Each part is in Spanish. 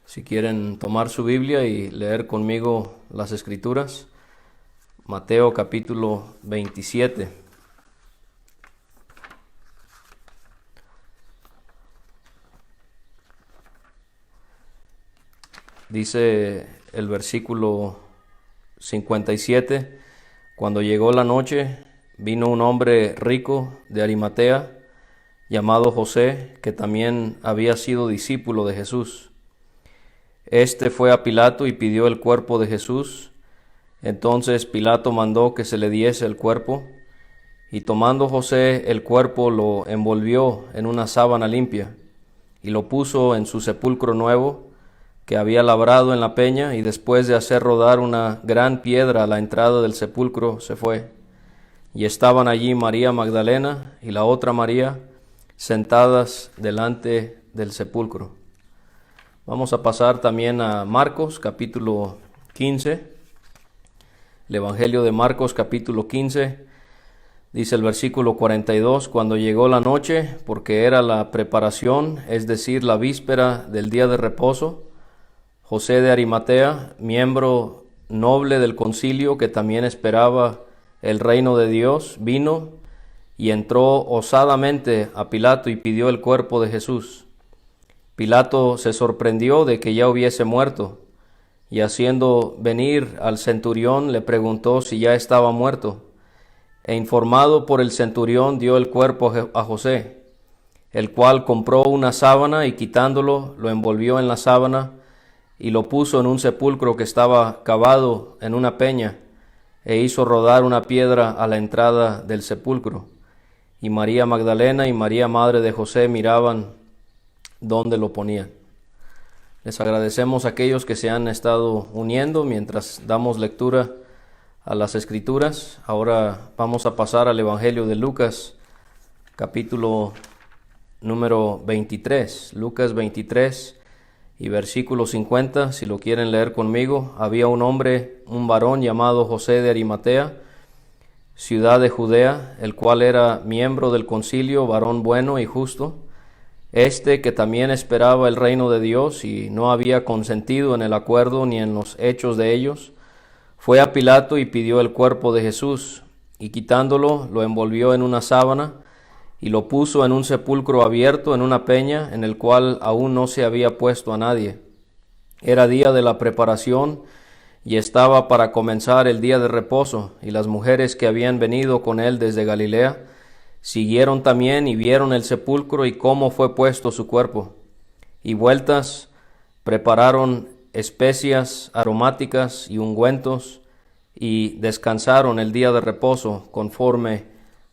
Si quieren tomar su Biblia y leer conmigo las Escrituras, Mateo capítulo 27. Dice el versículo 57, cuando llegó la noche, vino un hombre rico de Arimatea, llamado José, que también había sido discípulo de Jesús. Este fue a Pilato y pidió el cuerpo de Jesús. Entonces Pilato mandó que se le diese el cuerpo, y tomando José el cuerpo lo envolvió en una sábana limpia, y lo puso en su sepulcro nuevo, que había labrado en la peña, y después de hacer rodar una gran piedra a la entrada del sepulcro, se fue. Y estaban allí María Magdalena y la otra María, sentadas delante del sepulcro. Vamos a pasar también a Marcos capítulo 15. El Evangelio de Marcos capítulo 15, dice el versículo 42, cuando llegó la noche, porque era la preparación, es decir, la víspera del día de reposo, José de Arimatea, miembro noble del concilio que también esperaba el reino de Dios, vino y entró osadamente a Pilato y pidió el cuerpo de Jesús. Pilato se sorprendió de que ya hubiese muerto, y haciendo venir al centurión le preguntó si ya estaba muerto. E informado por el centurión dio el cuerpo a José, el cual compró una sábana y quitándolo lo envolvió en la sábana y lo puso en un sepulcro que estaba cavado en una peña, e hizo rodar una piedra a la entrada del sepulcro. Y María Magdalena y María madre de José miraban dónde lo ponían. Les agradecemos a aquellos que se han estado uniendo mientras damos lectura a las Escrituras. Ahora vamos a pasar al Evangelio de Lucas, capítulo número 23. Lucas 23 y versículo 50, si lo quieren leer conmigo. Había un hombre, un varón llamado José de Arimatea, ciudad de Judea, el cual era miembro del concilio, varón bueno y justo. Este, que también esperaba el reino de Dios y no había consentido en el acuerdo ni en los hechos de ellos, fue a Pilato y pidió el cuerpo de Jesús, y quitándolo lo envolvió en una sábana y lo puso en un sepulcro abierto en una peña, en el cual aún no se había puesto a nadie. Era día de la preparación y estaba para comenzar el día de reposo, y las mujeres que habían venido con él desde Galilea siguieron también y vieron el sepulcro y cómo fue puesto su cuerpo. Y vueltas prepararon especias aromáticas y ungüentos, y descansaron el día de reposo conforme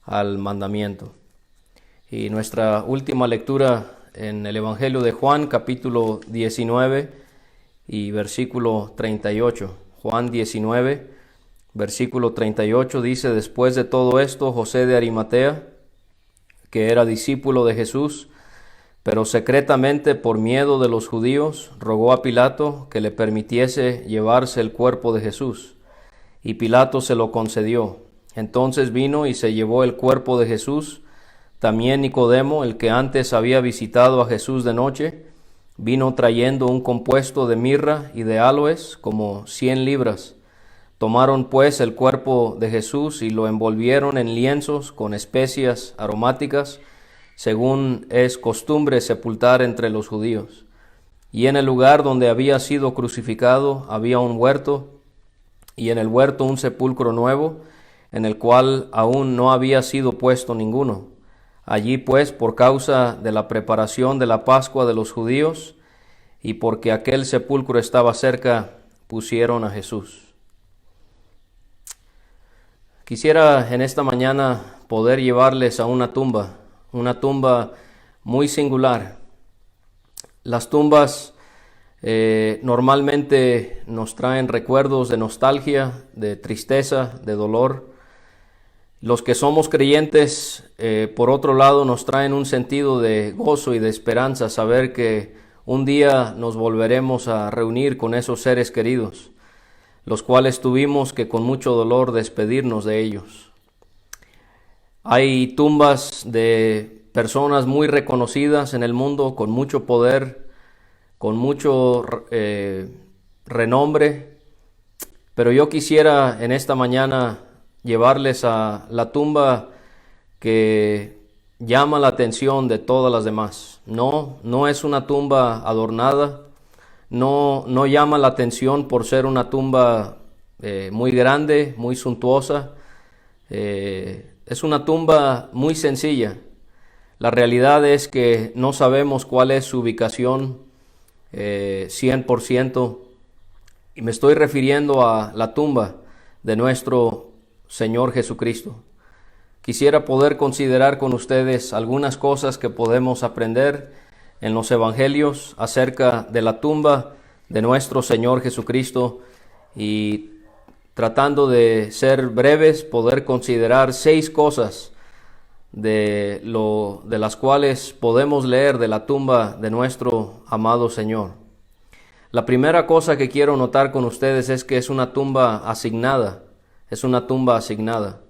al mandamiento. Y nuestra última lectura en el Evangelio de Juan, capítulo 19 y versículo 38. Juan 19, versículo 38 dice: después de todo esto, José de Arimatea, que era discípulo de Jesús, pero secretamente por miedo de los judíos, rogó a Pilato que le permitiese llevarse el cuerpo de Jesús. Y Pilato se lo concedió. Entonces vino y se llevó el cuerpo de Jesús. También Nicodemo, el que antes había visitado a Jesús de noche, vino trayendo un compuesto de mirra y de áloes, como 100 libras. Tomaron pues el cuerpo de Jesús y lo envolvieron en lienzos con especias aromáticas, según es costumbre sepultar entre los judíos. Y en el lugar donde había sido crucificado había un huerto, y en el huerto un sepulcro nuevo, en el cual aún no había sido puesto ninguno. Allí pues, por causa de la preparación de la Pascua de los judíos, y porque aquel sepulcro estaba cerca, pusieron a Jesús. Quisiera en esta mañana poder llevarles a una tumba muy singular. Las tumbas normalmente nos traen recuerdos de nostalgia, de tristeza, de dolor. Los que somos creyentes, por otro lado, nos traen un sentido de gozo y de esperanza, saber que un día nos volveremos a reunir con esos seres queridos, los cuales tuvimos que con mucho dolor despedirnos de ellos. Hay tumbas de personas muy reconocidas en el mundo, con mucho poder, con mucho renombre, pero yo quisiera en esta mañana llevarles a la tumba que llama la atención de todas las demás. No es una tumba adornada, no llama la atención por ser una tumba muy grande, muy suntuosa. Es una tumba muy sencilla. La realidad es que no sabemos cuál es su ubicación 100%, y me estoy refiriendo a la tumba de nuestro Señor Jesucristo. Quisiera poder considerar con ustedes algunas cosas que podemos aprender en los evangelios acerca de la tumba de nuestro Señor Jesucristo, y tratando de ser breves, poder considerar 6 cosas de las cuales podemos leer de la tumba de nuestro amado Señor. La primera cosa que quiero notar con ustedes es que es una tumba asignada. Es una tumba asignada.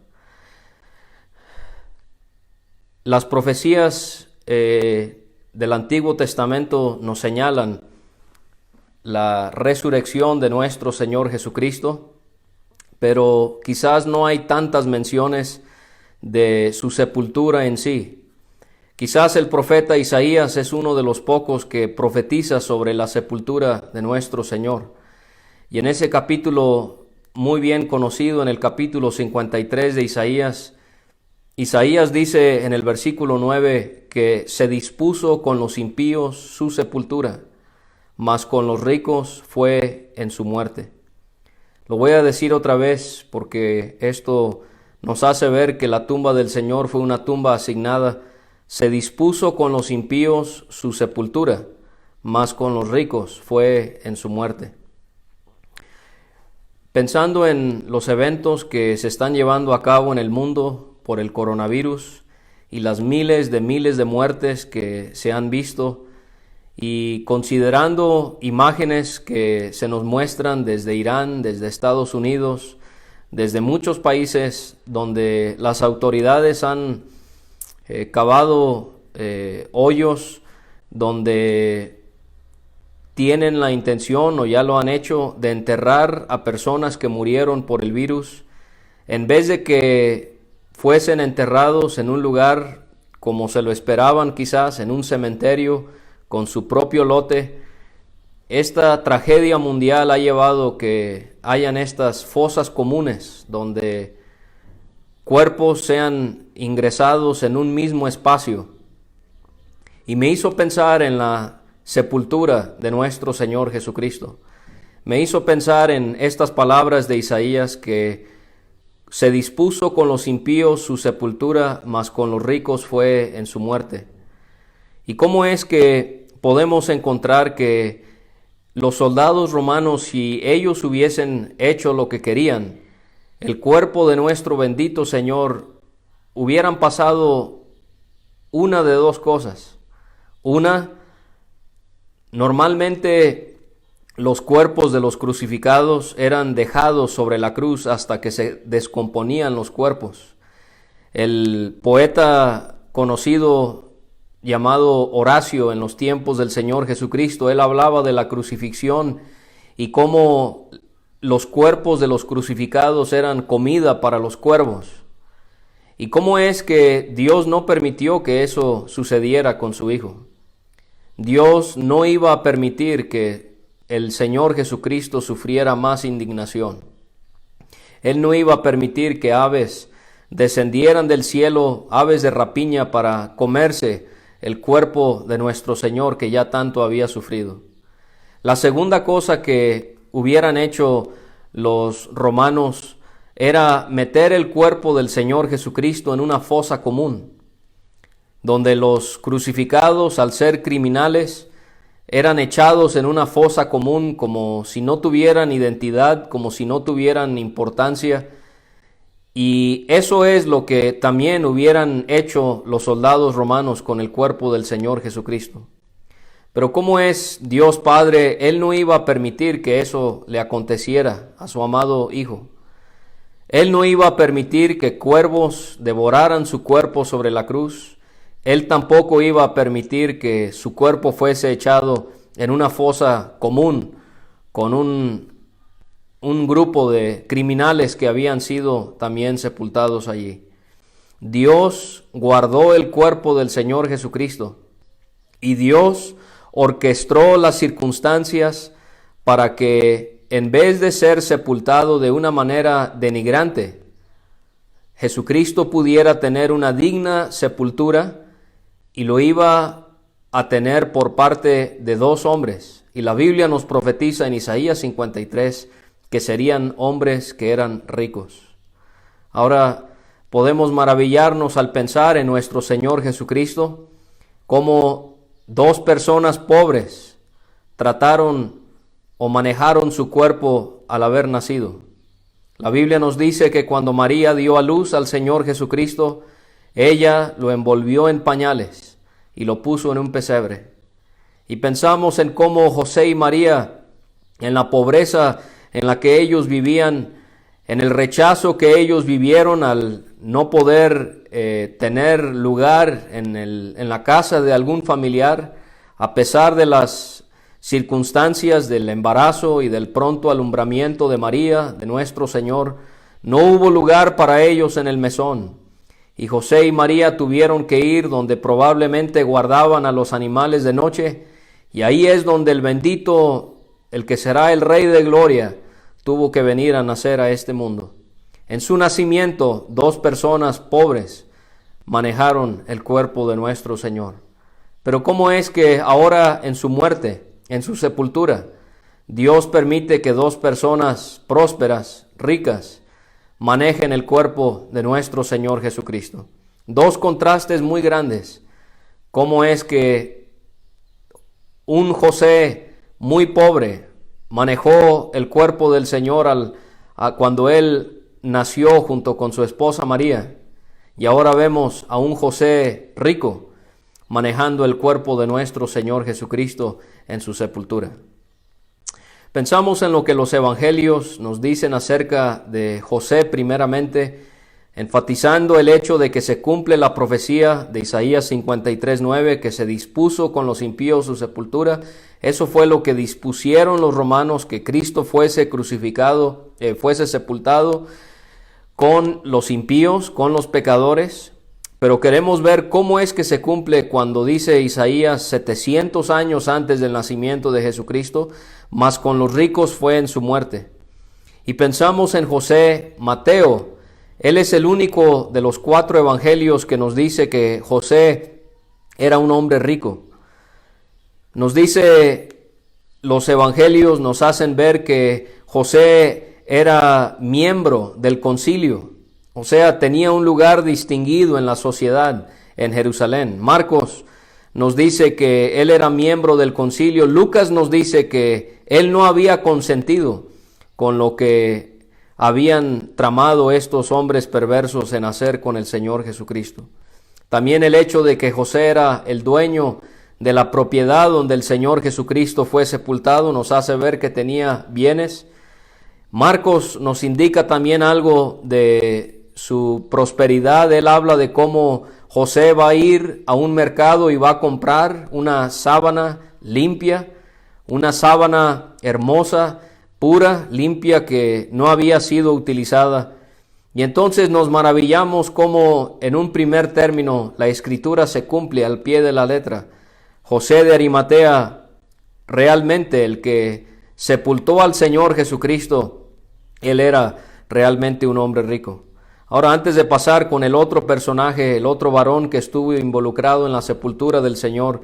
Las profecías del Antiguo Testamento nos señalan la resurrección de nuestro Señor Jesucristo, pero quizás no hay tantas menciones de su sepultura en sí. Quizás el profeta Isaías es uno de los pocos que profetiza sobre la sepultura de nuestro Señor. Y en ese capítulo muy bien conocido, en el capítulo 53 de Isaías, Isaías dice en el versículo 9 que se dispuso con los impíos su sepultura, mas con los ricos fue en su muerte. Lo voy a decir otra vez porque esto nos hace ver que la tumba del Señor fue una tumba asignada. Se dispuso con los impíos su sepultura, mas con los ricos fue en su muerte. Pensando en los eventos que se están llevando a cabo en el mundo por el coronavirus y las miles de muertes que se han visto, y considerando imágenes que se nos muestran desde Irán, desde Estados Unidos, desde muchos países donde las autoridades han cavado hoyos donde tienen la intención, o ya lo han hecho, de enterrar a personas que murieron por el virus, en vez de que fuesen enterrados en un lugar como se lo esperaban, quizás en un cementerio con su propio lote. Esta tragedia mundial ha llevado que hayan estas fosas comunes donde cuerpos sean ingresados en un mismo espacio. Y me hizo pensar en la sepultura de nuestro Señor Jesucristo. Me hizo pensar en estas palabras de Isaías, que se dispuso con los impíos su sepultura, mas con los ricos fue en su muerte. ¿Y cómo es que podemos encontrar que los soldados romanos, si ellos hubiesen hecho lo que querían, el cuerpo de nuestro bendito Señor, hubieran pasado una de 2 cosas? Una, normalmente los cuerpos de los crucificados eran dejados sobre la cruz hasta que se descomponían los cuerpos. El poeta conocido llamado Horacio en los tiempos del Señor Jesucristo, él hablaba de la crucifixión y cómo los cuerpos de los crucificados eran comida para los cuervos. ¿Y cómo es que Dios no permitió que eso sucediera con su Hijo? Dios no iba a permitir que el Señor Jesucristo sufriera más indignación. Él no iba a permitir que aves descendieran del cielo, aves de rapiña, para comerse el cuerpo de nuestro Señor, que ya tanto había sufrido. La segunda cosa que hubieran hecho los romanos era meter el cuerpo del Señor Jesucristo en una fosa común, donde los crucificados, al ser criminales, eran echados en una fosa común como si no tuvieran identidad, como si no tuvieran importancia. Y eso es lo que también hubieran hecho los soldados romanos con el cuerpo del Señor Jesucristo. Pero ¿cómo es Dios Padre? Él no iba a permitir que eso le aconteciera a su amado Hijo. Él no iba a permitir que cuervos devoraran su cuerpo sobre la cruz. Él tampoco iba a permitir que su cuerpo fuese echado en una fosa común con un grupo de criminales que habían sido también sepultados allí. Dios guardó el cuerpo del Señor Jesucristo y Dios orquestó las circunstancias para que en vez de ser sepultado de una manera denigrante, Jesucristo pudiera tener una digna sepultura, y lo iba a tener por parte de dos hombres. Y la Biblia nos profetiza en Isaías 53 que serían hombres que eran ricos. Ahora podemos maravillarnos al pensar en nuestro Señor Jesucristo, cómo dos personas pobres trataron o manejaron su cuerpo al haber nacido. La Biblia nos dice que cuando María dio a luz al Señor Jesucristo, ella lo envolvió en pañales y lo puso en un pesebre. Y pensamos en cómo José y María, en la pobreza en la que ellos vivían, en el rechazo que ellos vivieron al no poder tener lugar en la casa de algún familiar, a pesar de las circunstancias del embarazo y del pronto alumbramiento de María, de nuestro Señor, no hubo lugar para ellos en el mesón. Y José y María tuvieron que ir donde probablemente guardaban a los animales de noche, y ahí es donde el bendito, el que será el Rey de Gloria, tuvo que venir a nacer a este mundo. En su nacimiento, dos personas pobres manejaron el cuerpo de nuestro Señor. Pero ¿cómo es que ahora en su muerte, en su sepultura, Dios permite que dos personas prósperas, ricas, manejen el cuerpo de nuestro Señor Jesucristo? Dos contrastes muy grandes. ¿Cómo es que un José muy pobre manejó el cuerpo del Señor cuando él nació junto con su esposa María? Y ahora vemos a un José rico manejando el cuerpo de nuestro Señor Jesucristo en su sepultura. Pensamos en lo que los evangelios nos dicen acerca de José primeramente, enfatizando el hecho de que se cumple la profecía de Isaías 53:9, que se dispuso con los impíos su sepultura. Eso fue lo que dispusieron los romanos, que Cristo fuese crucificado, fuese sepultado con los impíos, con los pecadores. Pero queremos ver cómo es que se cumple cuando dice Isaías 700 años antes del nacimiento de Jesucristo, mas con los ricos fue en su muerte. Y pensamos en José. Mateo, él es el único de los 4 evangelios que nos dice que José era un hombre rico. Nos dice, los evangelios nos hacen ver que José era miembro del concilio. O sea, tenía un lugar distinguido en la sociedad en Jerusalén. Marcos nos dice que él era miembro del concilio. Lucas nos dice que él no había consentido con lo que habían tramado estos hombres perversos en hacer con el Señor Jesucristo. También el hecho de que José era el dueño de la propiedad donde el Señor Jesucristo fue sepultado nos hace ver que tenía bienes. Marcos nos indica también algo de su prosperidad. Él habla de cómo José va a ir a un mercado y va a comprar una sábana limpia, una sábana hermosa, pura, limpia, que no había sido utilizada. Y entonces nos maravillamos cómo en un primer término la escritura se cumple al pie de la letra. José de Arimatea, realmente el que sepultó al Señor Jesucristo, él era realmente un hombre rico. Ahora, antes de pasar con el otro personaje, el otro varón que estuvo involucrado en la sepultura del Señor,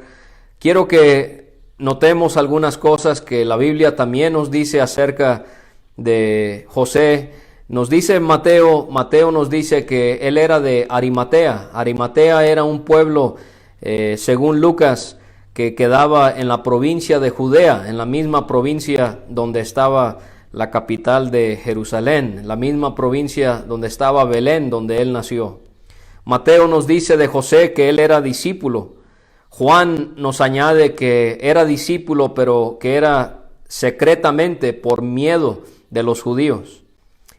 quiero que notemos algunas cosas que la Biblia también nos dice acerca de José. Nos dice Mateo nos dice que él era de Arimatea. Arimatea era un pueblo, según Lucas, que quedaba en la provincia de Judea, en la misma provincia donde estaba la capital de Jerusalén, la misma provincia donde estaba Belén, donde él nació. Mateo nos dice de José que él era discípulo. Juan nos añade que era discípulo, pero que era secretamente por miedo de los judíos.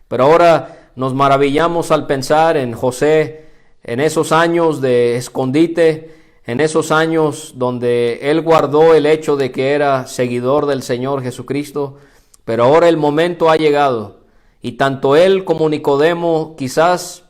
Pero ahora nos maravillamos al pensar en José, en esos años de escondite, en esos años donde él guardó el hecho de que era seguidor del Señor Jesucristo, pero ahora el momento ha llegado y tanto él como Nicodemo quizás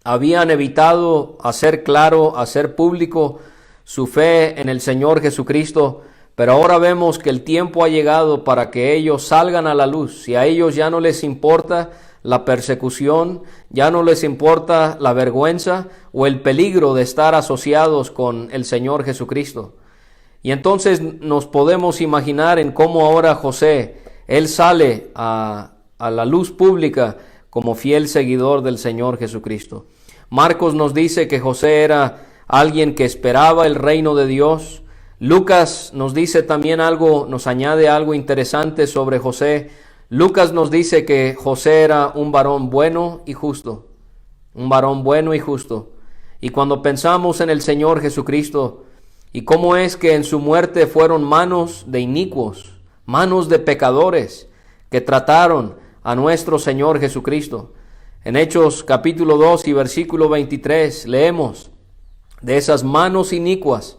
habían evitado hacer claro, hacer público su fe en el Señor Jesucristo, pero ahora vemos que el tiempo ha llegado para que ellos salgan a la luz y a ellos ya no les importa la persecución, ya no les importa la vergüenza o el peligro de estar asociados con el Señor Jesucristo. Y entonces nos podemos imaginar en cómo ahora José, él sale a la luz pública como fiel seguidor del Señor Jesucristo. Marcos nos dice que José era alguien que esperaba el reino de Dios. Lucas nos dice también algo, nos añade algo interesante sobre José. Lucas nos dice que José era un varón bueno y justo, un varón bueno y justo. Y cuando pensamos en el Señor Jesucristo y cómo es que en su muerte fueron manos de inicuos, manos de pecadores que trataron a nuestro Señor Jesucristo. En Hechos capítulo 2 y versículo 23 leemos de esas manos inicuas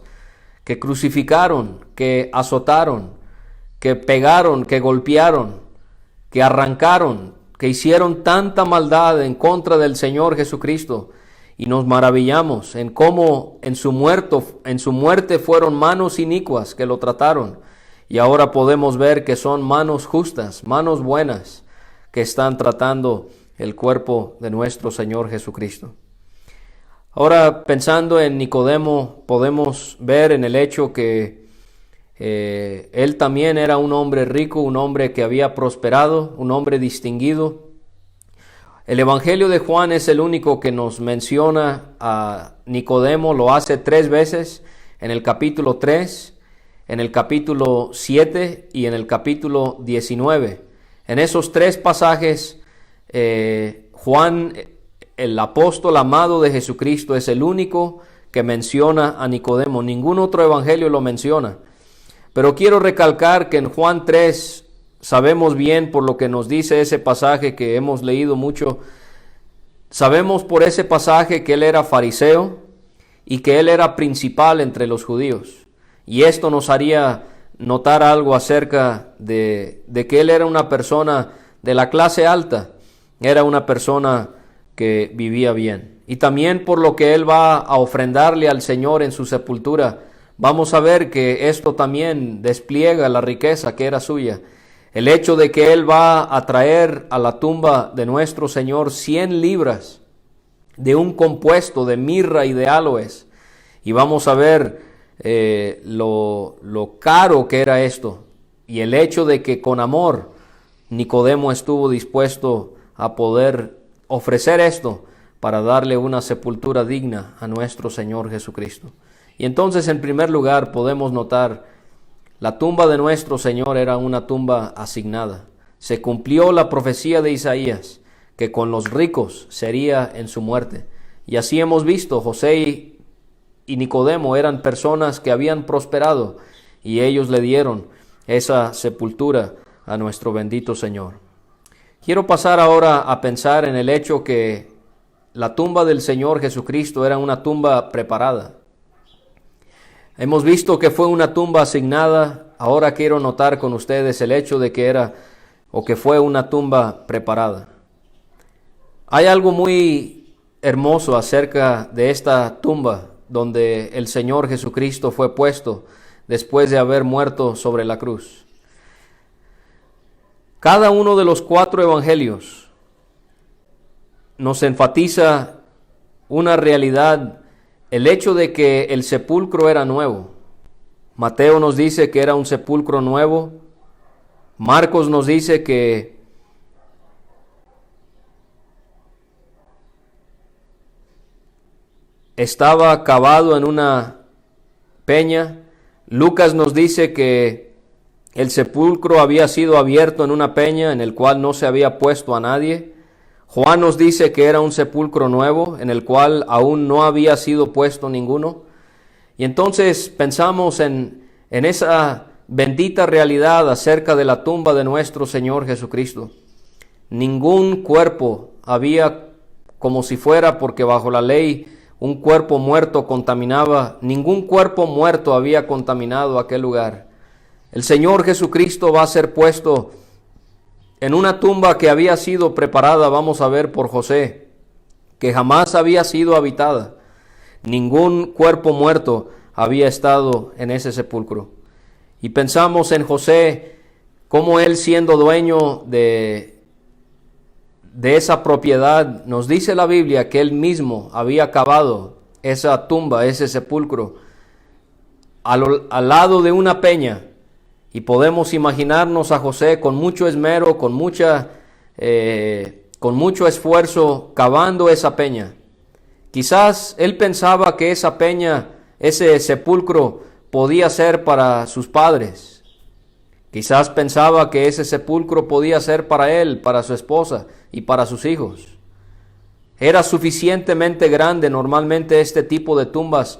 que crucificaron, que azotaron, que pegaron, que golpearon, que arrancaron, que hicieron tanta maldad en contra del Señor Jesucristo. Y nos maravillamos en cómo en su muerte fueron manos inicuas que lo trataron. Y ahora podemos ver que son manos justas, manos buenas, que están tratando el cuerpo de nuestro Señor Jesucristo. Ahora, pensando en Nicodemo, podemos ver en el hecho que él también era un hombre rico, un hombre que había prosperado, un hombre distinguido. El Evangelio de Juan es el único que nos menciona a Nicodemo, lo hace 3 veces, en el capítulo 3, en el capítulo 7 y en el capítulo 19. En esos 3 pasajes, Juan, el apóstol amado de Jesucristo, es el único que menciona a Nicodemo. Ningún otro evangelio lo menciona. Pero quiero recalcar que en Juan 3 sabemos bien por lo que nos dice ese pasaje que hemos leído mucho. Sabemos por ese pasaje que él era fariseo y que él era principal entre los judíos. Y esto nos haría notar algo acerca de que él era una persona de la clase alta. Era una persona que vivía bien. Y también por lo que él va a ofrendarle al Señor en su sepultura, vamos a ver que esto también despliega la riqueza que era suya. El hecho de que él va a traer a la tumba de nuestro Señor 100 libras de un compuesto de mirra y de áloes. Y vamos a ver lo caro que era esto. Y el hecho de que con amor Nicodemo estuvo dispuesto a poder ofrecer esto para darle una sepultura digna a nuestro Señor Jesucristo. Y entonces, en primer lugar, podemos notar la tumba de nuestro Señor era una tumba asignada. Se cumplió la profecía de Isaías, que con los ricos sería en su muerte. Y así hemos visto, José y Nicodemo eran personas que habían prosperado y ellos le dieron esa sepultura a nuestro bendito Señor. Quiero pasar ahora a pensar en el hecho que la tumba del Señor Jesucristo era una tumba preparada. Hemos visto que fue una tumba asignada. Ahora quiero notar con ustedes el hecho de que fue una tumba preparada. Hay algo muy hermoso acerca de esta tumba donde el Señor Jesucristo fue puesto después de haber muerto sobre la cruz. Cada uno de los 4 evangelios nos enfatiza una realidad, el hecho de que el sepulcro era nuevo. Mateo nos dice que era un sepulcro nuevo. Marcos nos dice que estaba cavado en una peña. Lucas nos dice que el sepulcro había sido abierto en una peña en el cual no se había puesto a nadie. Juan nos dice que era un sepulcro nuevo en el cual aún no había sido puesto ninguno. Y entonces pensamos en esa bendita realidad acerca de la tumba de nuestro Señor Jesucristo. Ningún cuerpo había, como si fuera, porque bajo la ley un cuerpo muerto contaminaba, ningún cuerpo muerto había contaminado aquel lugar. El Señor Jesucristo va a ser puesto en una tumba que había sido preparada, vamos a ver, por José, que jamás había sido habitada. Ningún cuerpo muerto había estado en ese sepulcro. Y pensamos en José, como él, siendo dueño de esa propiedad, nos dice la Biblia que él mismo había cavado esa tumba, ese sepulcro, al lado de una peña. Y podemos imaginarnos a José con mucho esmero, con mucho esfuerzo, cavando esa peña. Quizás él pensaba que esa peña, ese sepulcro, podía ser para sus padres. Quizás pensaba que ese sepulcro podía ser para él, para su esposa y para sus hijos. Era suficientemente grande normalmente este tipo de tumbas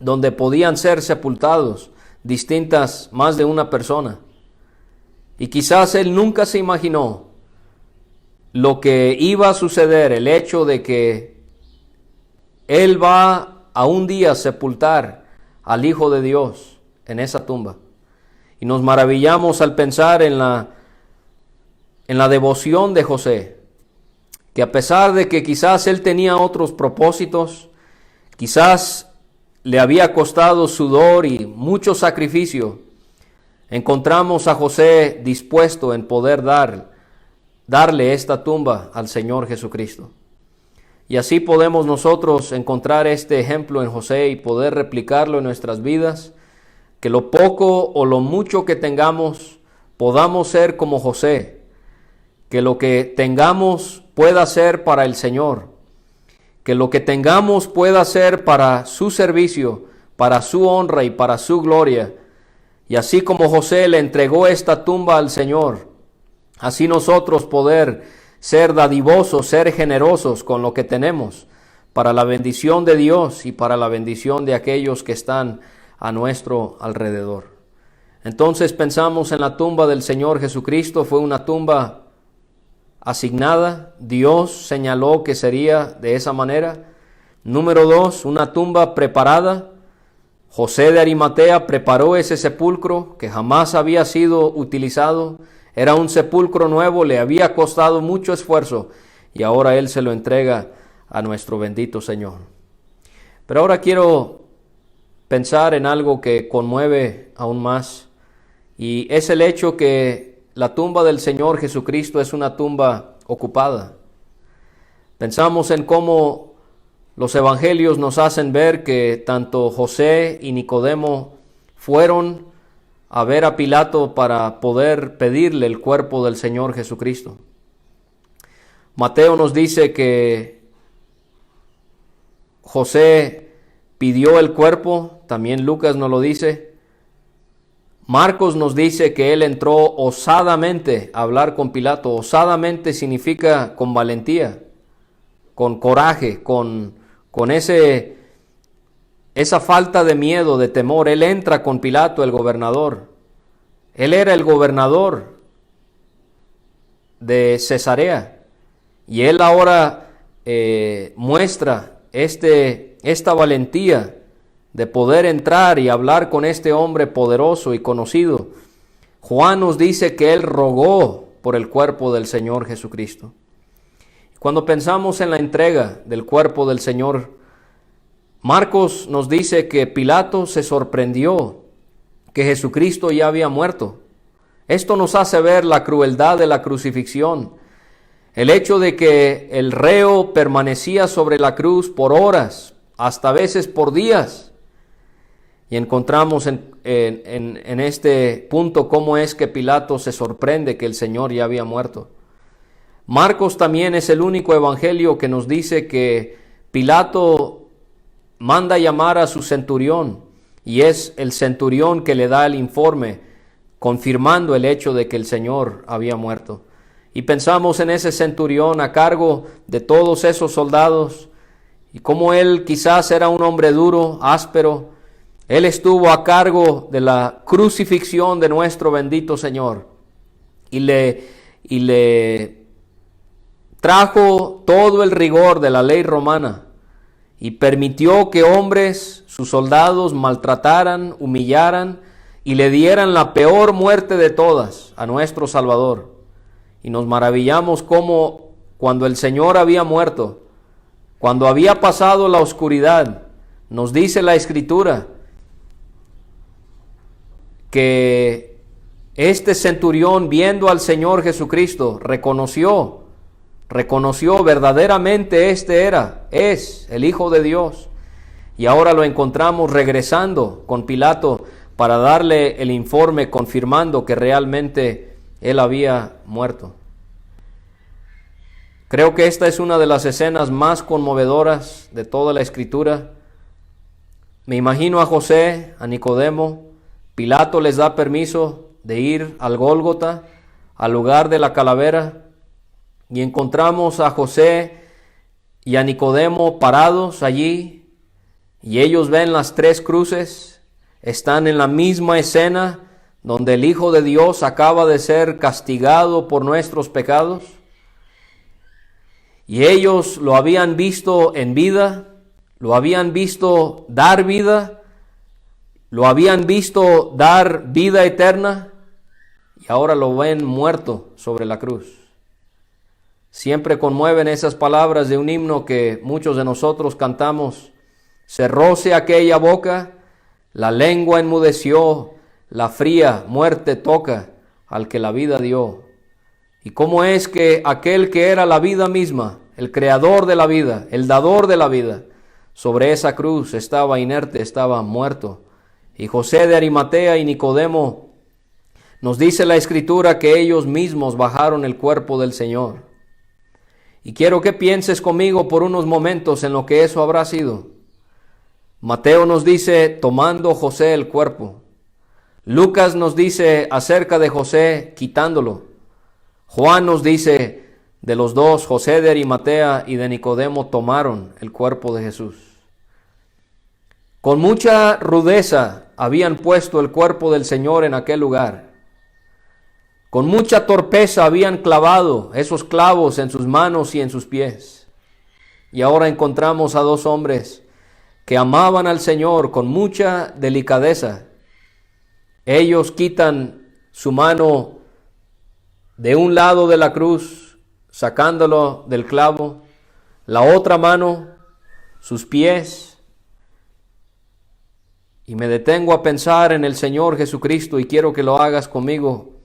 donde podían ser sepultados distintas, más de una persona. Y quizás él nunca se imaginó lo que iba a suceder, el hecho de que él va a un día sepultar al Hijo de Dios en esa tumba. Y nos maravillamos al pensar en la devoción de José, que a pesar de que quizás él tenía otros propósitos, quizás le había costado sudor y mucho sacrificio, encontramos a José dispuesto en poder darle esta tumba al Señor Jesucristo. Y así podemos nosotros encontrar este ejemplo en José y poder replicarlo en nuestras vidas, que lo poco o lo mucho que tengamos podamos ser como José, que lo que tengamos pueda ser para el Señor, que lo que tengamos pueda ser para su servicio, para su honra y para su gloria. Y así como José le entregó esta tumba al Señor, así nosotros poder ser dadivosos, ser generosos con lo que tenemos, para la bendición de Dios y para la bendición de aquellos que están a nuestro alrededor. Entonces pensamos en la tumba del Señor Jesucristo. Fue una tumba asignada. Dios señaló que sería de esa manera. Número 2, una tumba preparada. José de Arimatea preparó ese sepulcro que jamás había sido utilizado. Era un sepulcro nuevo, le había costado mucho esfuerzo y ahora Él se lo entrega a nuestro bendito Señor. Pero ahora quiero pensar en algo que conmueve aún más, y es el hecho que la tumba del Señor Jesucristo es una tumba ocupada. Pensamos en cómo los evangelios nos hacen ver que tanto José y Nicodemo fueron a ver a Pilato para poder pedirle el cuerpo del Señor Jesucristo. Mateo nos dice que José pidió el cuerpo, también Lucas nos lo dice. Marcos nos dice que él entró osadamente a hablar con Pilato. Osadamente significa con valentía, con coraje, con esa falta de miedo, de temor. Él entra con Pilato, el gobernador. Él era el gobernador de Cesarea. Y él ahora muestra esta valentía de poder entrar y hablar con este hombre poderoso y conocido. Juan nos dice que él rogó por el cuerpo del Señor Jesucristo. Cuando pensamos en la entrega del cuerpo del Señor, Marcos nos dice que Pilato se sorprendió que Jesucristo ya había muerto. Esto nos hace ver la crueldad de la crucifixión. El hecho de que el reo permanecía sobre la cruz por horas, hasta a veces por días. Y encontramos en este punto cómo es que Pilato se sorprende que el Señor ya había muerto. Marcos también es el único evangelio que nos dice que Pilato manda llamar a su centurión, y es el centurión que le da el informe confirmando el hecho de que el Señor había muerto. Y pensamos en ese centurión a cargo de todos esos soldados, y cómo él quizás era un hombre duro, áspero. Él estuvo a cargo de la crucifixión de nuestro bendito Señor, y le trajo todo el rigor de la ley romana. y permitió que hombres, sus soldados, maltrataran, humillaran y le dieran la peor muerte de todas a nuestro Salvador. Y nos maravillamos cómo cuando el Señor había muerto, cuando había pasado la oscuridad, nos dice la Escritura que este centurión, viendo al Señor Jesucristo, reconoció verdaderamente es el Hijo de Dios. Y ahora lo encontramos regresando con Pilato para darle el informe confirmando que realmente él había muerto. Creo que esta es una de las escenas más conmovedoras de toda la Escritura. Me imagino a José, a Nicodemo. Pilato les da permiso de ir al Gólgota, al lugar de la calavera, y encontramos a José y a Nicodemo parados allí, y ellos ven las tres cruces, están en la misma escena donde el Hijo de Dios acaba de ser castigado por nuestros pecados, y ellos lo habían visto en vida, lo habían visto dar vida, lo habían visto dar vida eterna, y ahora lo ven muerto sobre la cruz. Siempre conmueven esas palabras de un himno que muchos de nosotros cantamos. Cerróse aquella boca, la lengua enmudeció, la fría muerte toca al que la vida dio. Y cómo es que aquel que era la vida misma, el creador de la vida, el dador de la vida, sobre esa cruz estaba inerte, estaba muerto. Y José de Arimatea y Nicodemo, nos dice la Escritura que ellos mismos bajaron el cuerpo del Señor. Y quiero que pienses conmigo por unos momentos en lo que eso habrá sido. Mateo nos dice, tomando José el cuerpo. Lucas nos dice acerca de José, quitándolo. Juan nos dice, de los dos, José de Arimatea y de Nicodemo tomaron el cuerpo de Jesús. Con mucha rudeza habían puesto el cuerpo del Señor en aquel lugar. Con mucha torpeza habían clavado esos clavos en sus manos y en sus pies. Y ahora encontramos a dos hombres que amaban al Señor con mucha delicadeza. Ellos quitan su mano de un lado de la cruz, sacándolo del clavo, la otra mano, sus pies. Y me detengo a pensar en el Señor Jesucristo y quiero que lo hagas conmigo.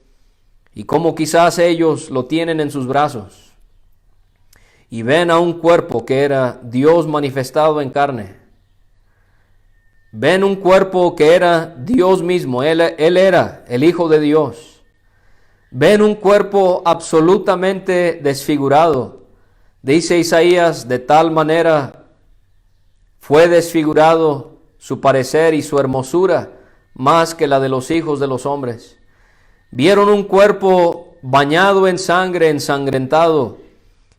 Y cómo quizás ellos lo tienen en sus brazos y ven a un cuerpo que era Dios manifestado en carne. Ven un cuerpo que era Dios mismo, Él era el Hijo de Dios. Ven un cuerpo absolutamente desfigurado. Dice Isaías, de tal manera fue desfigurado su parecer y su hermosura más que la de los hijos de los hombres. Vieron un cuerpo bañado en sangre, ensangrentado,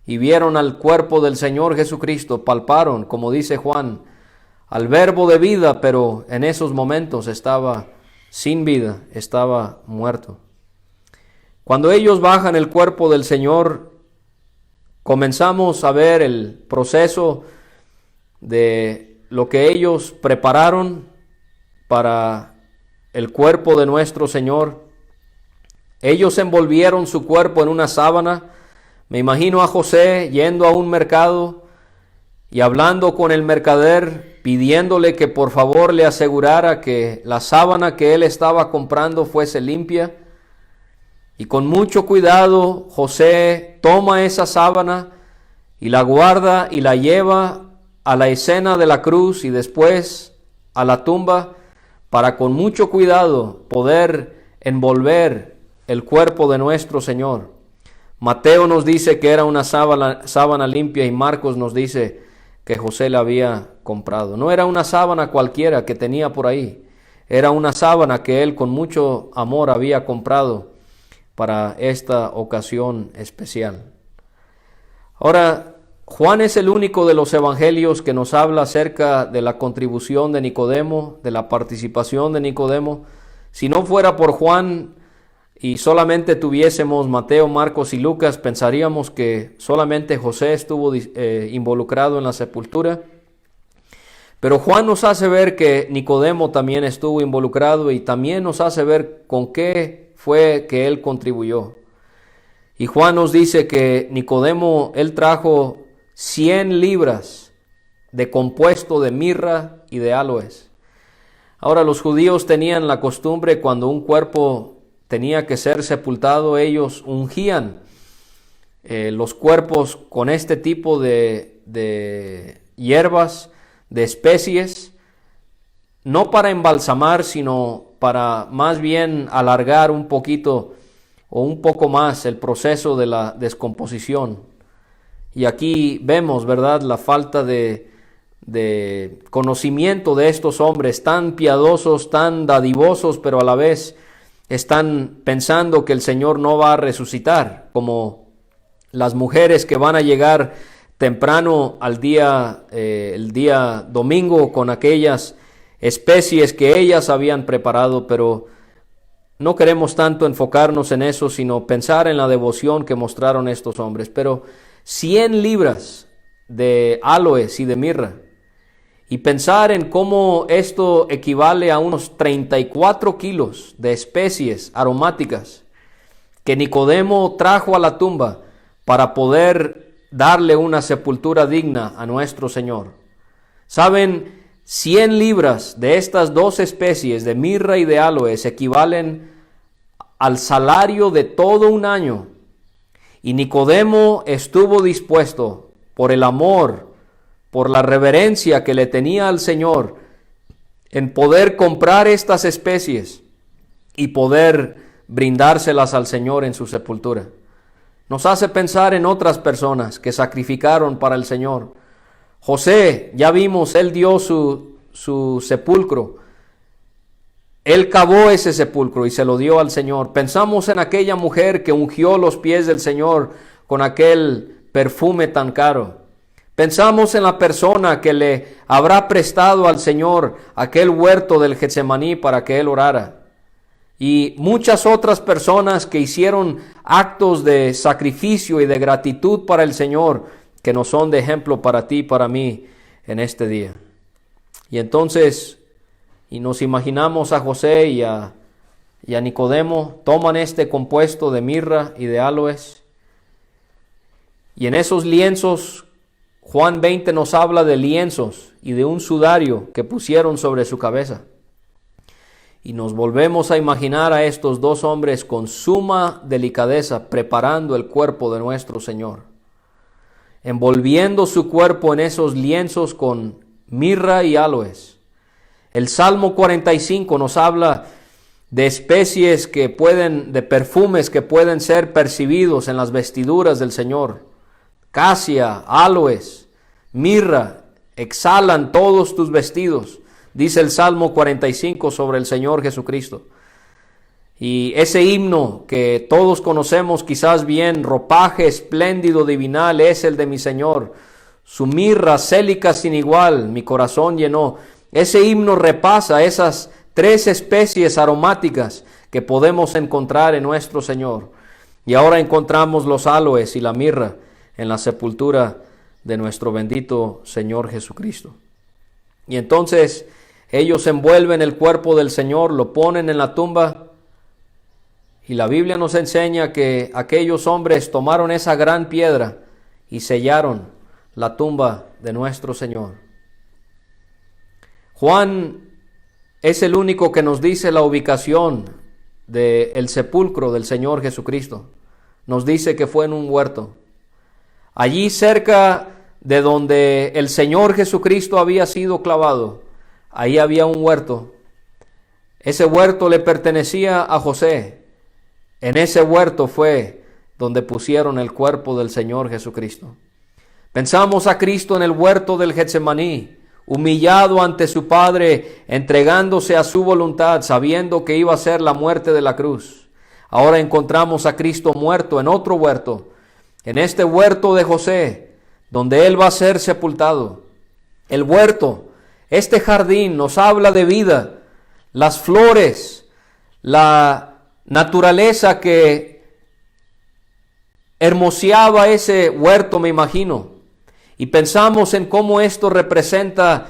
y vieron al cuerpo del Señor Jesucristo, palparon, como dice Juan, al verbo de vida, pero en esos momentos estaba sin vida, estaba muerto. Cuando ellos bajan el cuerpo del Señor, comenzamos a ver el proceso de lo que ellos prepararon para el cuerpo de nuestro Señor. Ellos envolvieron su cuerpo en una sábana. Me imagino a José yendo a un mercado y hablando con el mercader, pidiéndole que por favor le asegurara que la sábana que él estaba comprando fuese limpia. Y con mucho cuidado José toma esa sábana y la guarda y la lleva a la escena de la cruz y después a la tumba para con mucho cuidado poder envolver el cuerpo de nuestro Señor. Mateo nos dice que era una sábana limpia y Marcos nos dice que José la había comprado. No era una sábana cualquiera que tenía por ahí, era una sábana que él con mucho amor había comprado para esta ocasión especial. Ahora, Juan es el único de los evangelios que nos habla acerca de la contribución de Nicodemo, de la participación de Nicodemo. Si no fuera por Juan y solamente tuviésemos Mateo, Marcos y Lucas, pensaríamos que solamente José estuvo involucrado en la sepultura. Pero Juan nos hace ver que Nicodemo también estuvo involucrado y también nos hace ver con qué fue que él contribuyó. Y Juan nos dice que Nicodemo, él trajo 100 libras de compuesto de mirra y de áloes. Ahora, los judíos tenían la costumbre, cuando un cuerpo tenía que ser sepultado, ellos ungían los cuerpos con este tipo de hierbas, de especies, no para embalsamar, sino para más bien alargar un poquito o un poco más el proceso de la descomposición. Y aquí vemos, ¿verdad?, la falta de conocimiento de estos hombres tan piadosos, tan dadivosos, pero a la vez están pensando que el Señor no va a resucitar, como las mujeres que van a llegar temprano al día, el día domingo, con aquellas especies que ellas habían preparado. Pero no queremos tanto enfocarnos en eso, sino pensar en la devoción que mostraron estos hombres. Pero 100 libras de áloes y de mirra, y pensar en cómo esto equivale a unos 34 kilos de especies aromáticas que Nicodemo trajo a la tumba para poder darle una sepultura digna a nuestro Señor. ¿Saben? 100 libras de estas dos especies de mirra y de áloes equivalen al salario de todo un año. Y Nicodemo estuvo dispuesto, por el amor, por la reverencia que le tenía al Señor, en poder comprar estas especies y poder brindárselas al Señor en su sepultura. Nos hace pensar en otras personas que sacrificaron para el Señor. José, ya vimos, él dio su sepulcro. Él cavó ese sepulcro y se lo dio al Señor. Pensamos en aquella mujer que ungió los pies del Señor con aquel perfume tan caro. Pensamos en la persona que le habrá prestado al Señor aquel huerto del Getsemaní para que Él orara. Y muchas otras personas que hicieron actos de sacrificio y de gratitud para el Señor, que nos son de ejemplo para ti y para mí en este día. Y entonces, y nos imaginamos a José y a Nicodemo, toman este compuesto de mirra y de áloes, y en esos lienzos, Juan 20 nos habla de lienzos y de un sudario que pusieron sobre su cabeza. Y nos volvemos a imaginar a estos dos hombres con suma delicadeza preparando el cuerpo de nuestro Señor, envolviendo su cuerpo en esos lienzos con mirra y áloes. El Salmo 45 nos habla de especies de perfumes que pueden ser percibidos en las vestiduras del Señor. Casia, áloes, mirra, exhalan todos tus vestidos, dice el Salmo 45 sobre el Señor Jesucristo. Y ese himno que todos conocemos quizás bien, ropaje espléndido divinal es el de mi Señor, su mirra célica sin igual, mi corazón llenó. Ese himno repasa esas 3 especies aromáticas que podemos encontrar en nuestro Señor. Y ahora encontramos los áloes y la mirra en la sepultura de nuestro bendito Señor Jesucristo. Y entonces ellos envuelven el cuerpo del Señor, lo ponen en la tumba, y la Biblia nos enseña que aquellos hombres tomaron esa gran piedra y sellaron la tumba de nuestro Señor. Juan es el único que nos dice la ubicación del sepulcro del Señor Jesucristo. Nos dice que fue en un huerto. Allí cerca de donde el Señor Jesucristo había sido clavado, ahí había un huerto. Ese huerto le pertenecía a José. En ese huerto fue donde pusieron el cuerpo del Señor Jesucristo. Pensamos a Cristo en el huerto del Getsemaní, humillado ante su Padre, entregándose a su voluntad, sabiendo que iba a ser la muerte de la cruz. Ahora encontramos a Cristo muerto en otro huerto, en este huerto de José, donde Él va a ser sepultado. El huerto, este jardín, nos habla de vida, las flores, la naturaleza que hermoseaba ese huerto, me imagino. Y pensamos en cómo esto representa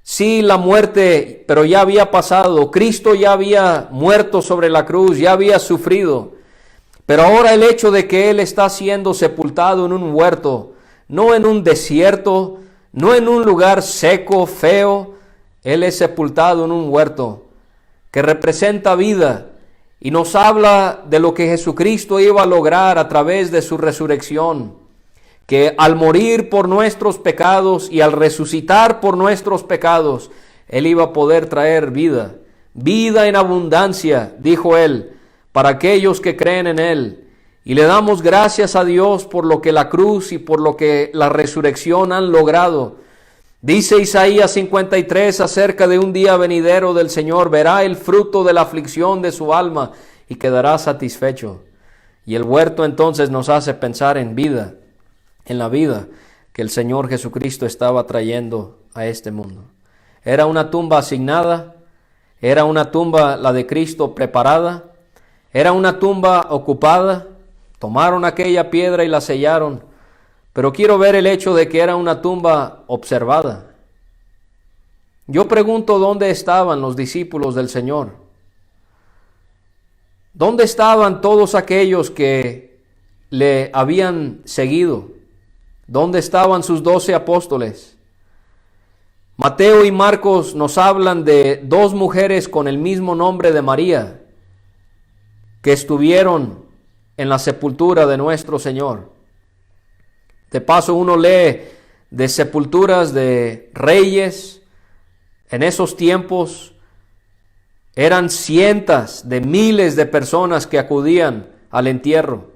Sí, la muerte, pero ya había pasado. Cristo ya había muerto sobre la cruz, ya había sufrido. Pero ahora el hecho de que Él está siendo sepultado en un huerto, no en un desierto, no en un lugar seco, feo, Él es sepultado en un huerto que representa vida y nos habla de lo que Jesucristo iba a lograr a través de su resurrección, que al morir por nuestros pecados y al resucitar por nuestros pecados, Él iba a poder traer vida, vida en abundancia, dijo Él, para aquellos que creen en Él. Y le damos gracias a Dios por lo que la cruz y por lo que la resurrección han logrado. Dice Isaías 53 acerca de un día venidero del Señor: verá el fruto de la aflicción de su alma y quedará satisfecho. Y el huerto entonces nos hace pensar en vida, en la vida que el Señor Jesucristo estaba trayendo a este mundo. Era una tumba asignada, era una tumba, la de Cristo, preparada, era una tumba ocupada. Tomaron aquella piedra y la sellaron, pero quiero ver el hecho de que era una tumba observada. Yo pregunto, ¿dónde estaban los discípulos del Señor? ¿Dónde estaban todos aquellos que le habían seguido? ¿Dónde estaban sus 12 apóstoles? Mateo y Marcos nos hablan de dos mujeres con el mismo nombre de María que estuvieron en la sepultura de nuestro Señor. De paso, uno lee de sepulturas de reyes. En esos tiempos eran cientos de miles de personas que acudían al entierro.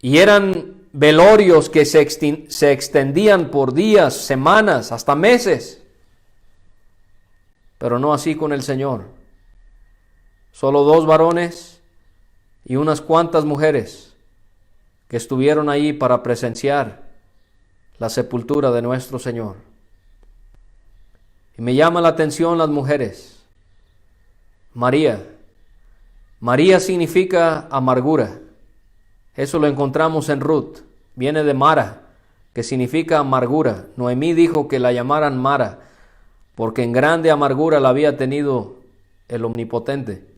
Y eran velorios que se extendían por días, semanas, hasta meses. Pero no así con el Señor. Solo 2 varones y unas cuantas mujeres que estuvieron ahí para presenciar la sepultura de nuestro Señor. Y me llama la atención las mujeres. María. María significa amargura. Eso lo encontramos en Ruth. Viene de Mara, que significa amargura. Noemí dijo que la llamaran Mara, porque en grande amargura la había tenido el Omnipotente.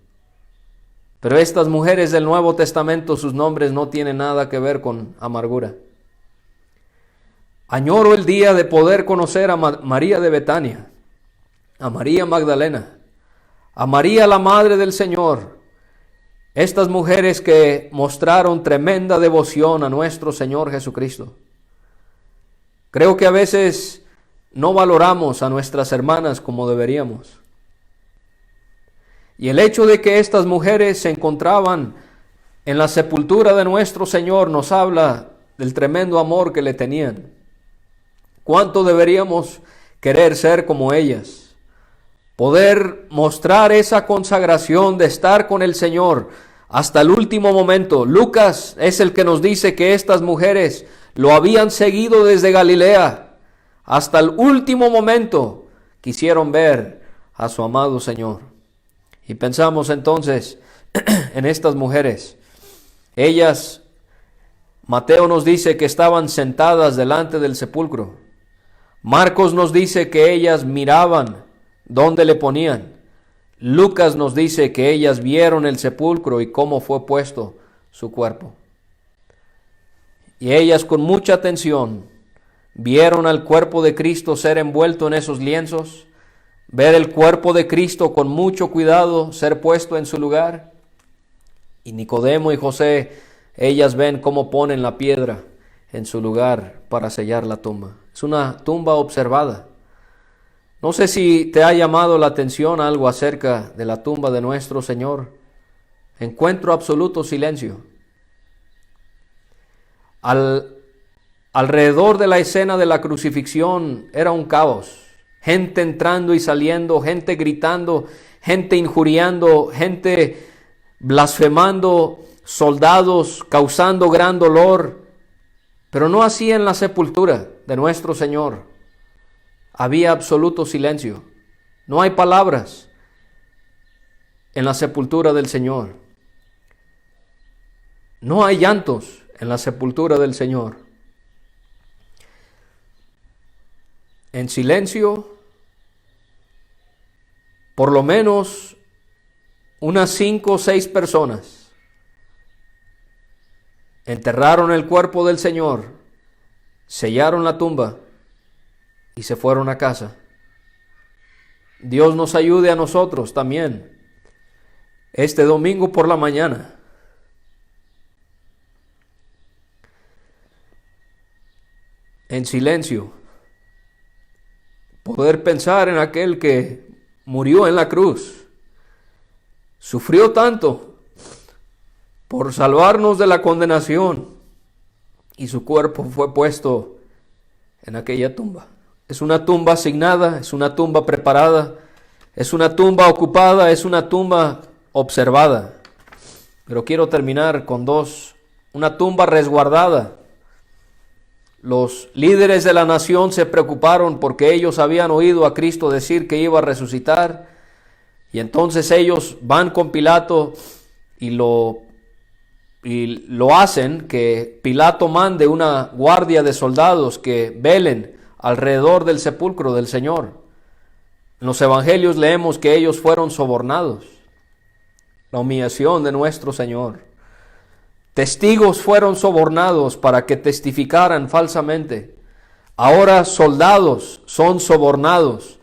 Pero estas mujeres del Nuevo Testamento, sus nombres no tienen nada que ver con amargura. Añoro el día de poder conocer a María de Betania, a María Magdalena, a María la Madre del Señor. Estas mujeres que mostraron tremenda devoción a nuestro Señor Jesucristo. Creo que a veces no valoramos a nuestras hermanas como deberíamos. Y el hecho de que estas mujeres se encontraban en la sepultura de nuestro Señor nos habla del tremendo amor que le tenían. ¿Cuánto deberíamos querer ser como ellas? Poder mostrar esa consagración de estar con el Señor hasta el último momento. Lucas es el que nos dice que estas mujeres lo habían seguido desde Galilea. Hasta el último momento quisieron ver a su amado Señor. Y pensamos entonces en estas mujeres. Ellas, Mateo nos dice que estaban sentadas delante del sepulcro. Marcos nos dice que ellas miraban dónde le ponían. Lucas nos dice que ellas vieron el sepulcro y cómo fue puesto su cuerpo. Y ellas con mucha atención vieron al cuerpo de Cristo ser envuelto en esos lienzos, ver el cuerpo de Cristo con mucho cuidado ser puesto en su lugar. Y Nicodemo y José, ellas ven cómo ponen la piedra en su lugar para sellar la tumba. Es una tumba observada. No sé si te ha llamado la atención algo acerca de la tumba de nuestro Señor. Encuentro absoluto silencio. Alrededor de la escena de la crucifixión era un caos. Gente entrando y saliendo, gente gritando, gente injuriando, gente blasfemando, soldados causando gran dolor. Pero no así en la sepultura de nuestro Señor. Había absoluto silencio. No hay palabras en la sepultura del Señor. No hay llantos en la sepultura del Señor. En silencio por lo menos unas 5 o 6 personas enterraron el cuerpo del Señor, sellaron la tumba y se fueron a casa. Dios nos ayude a nosotros también este domingo por la mañana en silencio, poder pensar en aquel que murió en la cruz, sufrió tanto por salvarnos de la condenación y su cuerpo fue puesto en aquella tumba. Es una tumba asignada, es una tumba preparada, es una tumba ocupada, es una tumba observada. Pero quiero terminar con dos. Una tumba resguardada. Los líderes de la nación se preocuparon porque ellos habían oído a Cristo decir que iba a resucitar. Y entonces ellos van con Pilato y lo hacen, que Pilato mande una guardia de soldados que velen alrededor del sepulcro del Señor. En los evangelios leemos que ellos fueron sobornados. La humillación de nuestro Señor. Testigos fueron sobornados para que testificaran falsamente. Ahora soldados son sobornados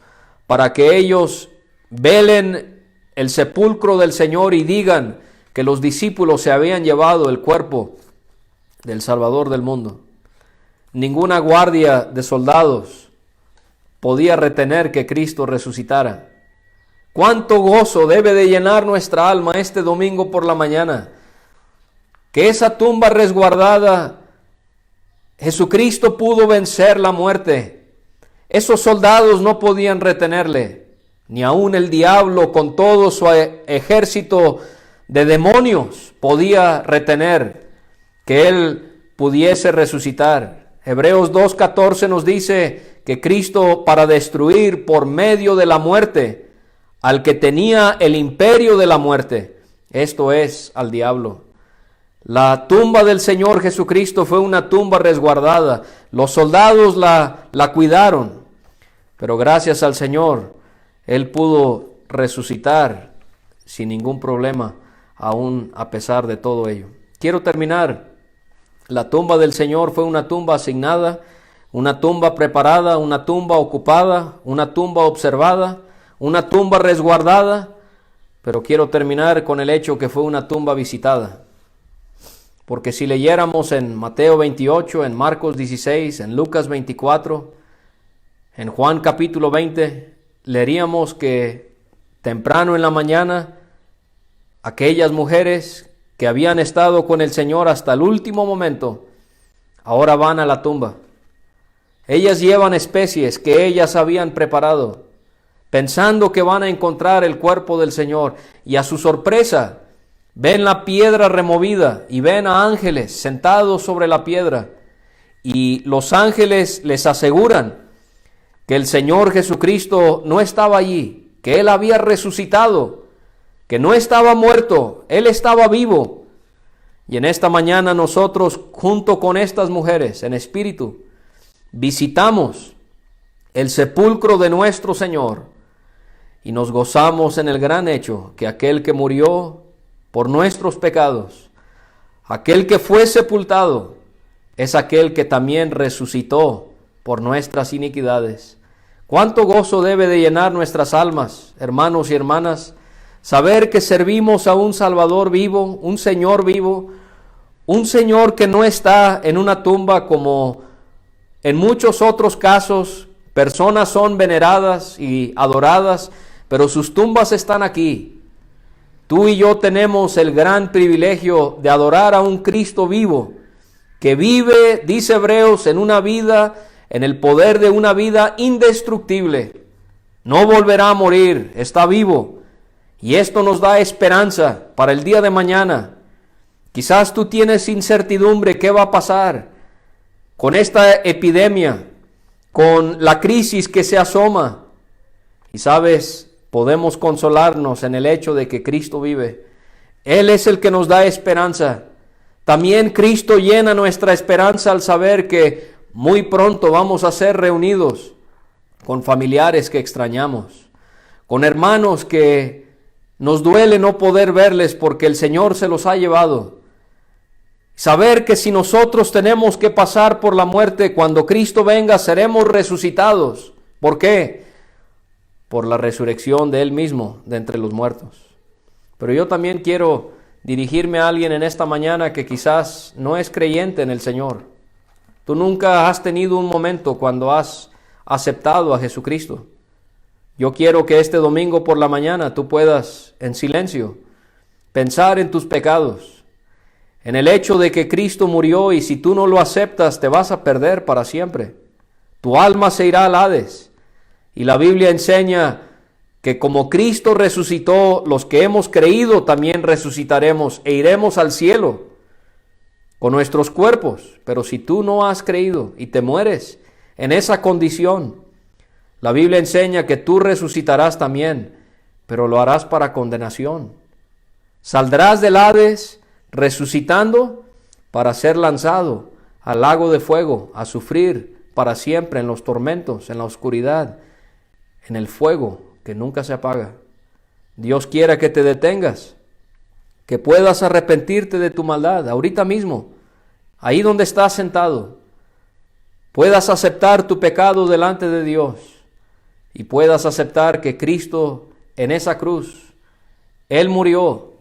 para que ellos velen el sepulcro del Señor y digan que los discípulos se habían llevado el cuerpo del Salvador del mundo. Ninguna guardia de soldados podía retener que Cristo resucitara. Cuánto gozo debe de llenar nuestra alma este domingo por la mañana, que esa tumba resguardada, Jesucristo pudo vencer la muerte. Esos soldados no podían retenerle, ni aun el diablo con todo su ejército de demonios podía retener que Él pudiese resucitar. Hebreos 2:14 nos dice que Cristo, para destruir por medio de la muerte al que tenía el imperio de la muerte, esto es, al diablo. La tumba del Señor Jesucristo fue una tumba resguardada. Los soldados la cuidaron, pero gracias al Señor, Él pudo resucitar sin ningún problema, aún a pesar de todo ello. Quiero terminar. La tumba del Señor fue una tumba asignada, una tumba preparada, una tumba ocupada, una tumba observada, una tumba resguardada, pero quiero terminar con el hecho que fue una tumba visitada. Porque si leyéramos en Mateo 28, en Marcos 16, en Lucas 24, en Juan capítulo 20, leeríamos que temprano en la mañana aquellas mujeres que habían estado con el Señor hasta el último momento, ahora van a la tumba. Ellas llevan especies que ellas habían preparado, pensando que van a encontrar el cuerpo del Señor, y a su sorpresa, ven la piedra removida y ven a ángeles sentados sobre la piedra, y los ángeles les aseguran que el Señor Jesucristo no estaba allí, que Él había resucitado, que no estaba muerto, Él estaba vivo. Y en esta mañana nosotros, junto con estas mujeres en espíritu, visitamos el sepulcro de nuestro Señor y nos gozamos en el gran hecho que aquel que murió por nuestros pecados, aquel que fue sepultado, es aquel que también resucitó por nuestras iniquidades. Cuánto gozo debe de llenar nuestras almas, hermanos y hermanas, saber que servimos a un Salvador vivo, un Señor vivo, un Señor que no está en una tumba como en muchos otros casos. Personas son veneradas y adoradas, pero sus tumbas están aquí. Tú y yo tenemos el gran privilegio de adorar a un Cristo vivo, que vive, dice Hebreos, en una vida, en el poder de una vida indestructible. No volverá a morir, está vivo. Y esto nos da esperanza para el día de mañana. Quizás tú tienes incertidumbre, ¿qué va a pasar con esta epidemia, con la crisis que se asoma? Y sabes, podemos consolarnos en el hecho de que Cristo vive. Él es el que nos da esperanza. También Cristo llena nuestra esperanza al saber que muy pronto vamos a ser reunidos con familiares que extrañamos, con hermanos que nos duele no poder verles porque el Señor se los ha llevado. Saber que si nosotros tenemos que pasar por la muerte, cuando Cristo venga seremos resucitados. ¿Por qué? Por la resurrección de Él mismo de entre los muertos. Pero yo también quiero dirigirme a alguien en esta mañana que quizás no es creyente en el Señor. Tú nunca has tenido un momento cuando has aceptado a Jesucristo. Yo quiero que este domingo por la mañana tú puedas, en silencio, pensar en tus pecados, en el hecho de que Cristo murió y si tú no lo aceptas te vas a perder para siempre. Tu alma se irá al Hades. Y la Biblia enseña que como Cristo resucitó, los que hemos creído también resucitaremos e iremos al cielo con nuestros cuerpos. Pero si tú no has creído y te mueres en esa condición, la Biblia enseña que tú resucitarás también, pero lo harás para condenación. Saldrás del Hades resucitando para ser lanzado al lago de fuego, a sufrir para siempre en los tormentos, en la oscuridad, en el fuego que nunca se apaga. Dios quiera que te detengas, que puedas arrepentirte de tu maldad ahorita mismo, ahí donde estás sentado, puedas aceptar tu pecado delante de Dios y puedas aceptar que Cristo en esa cruz, Él murió,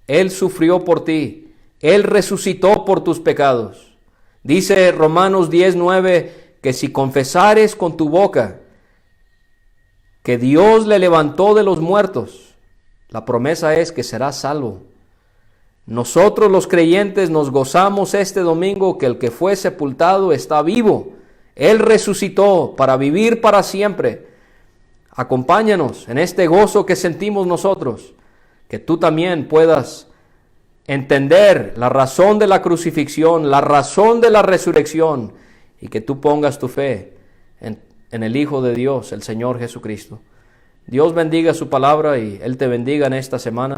Él sufrió por ti, Él resucitó por tus pecados. Dice Romanos 10:9 que si confesares con tu boca que Dios le levantó de los muertos, la promesa es que serás salvo. Nosotros los creyentes nos gozamos este domingo que el que fue sepultado está vivo. Él resucitó para vivir para siempre. Acompáñanos en este gozo que sentimos nosotros, que tú también puedas entender la razón de la crucifixión, la razón de la resurrección, y que tú pongas tu fe en el Hijo de Dios, el Señor Jesucristo. Dios bendiga su palabra y Él te bendiga en esta semana.